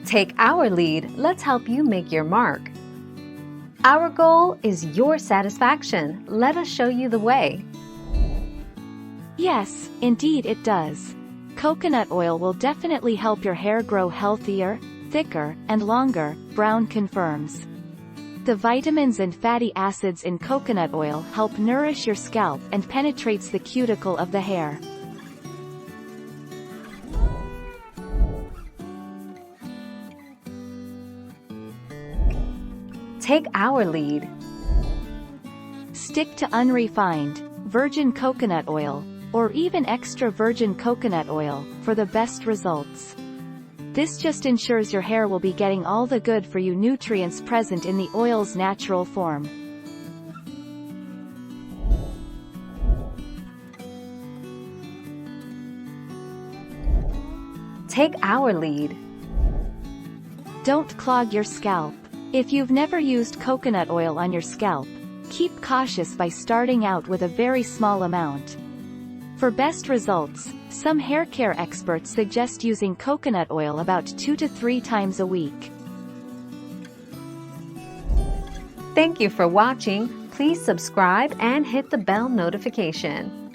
Take our lead, let's help you make your mark. Our goal is your satisfaction. Let us show you the way. Yes, indeed it does. Coconut oil will definitely help your hair grow healthier, thicker, and longer, Brown confirms. The vitamins and fatty acids in coconut oil help nourish your scalp and penetrates the cuticle of the hair. Take our lead. Stick to unrefined, virgin coconut oil, or even extra virgin coconut oil, for the best results. This just ensures your hair will be getting all the good for you nutrients present in the oil's natural form. Take our lead. Don't clog your scalp. If you've never used coconut oil on your scalp, keep cautious by starting out with a very small amount. For best results, some hair care experts suggest using coconut oil about 2 to 3 times a week. Thank you for watching. Please subscribe and hit the bell notification.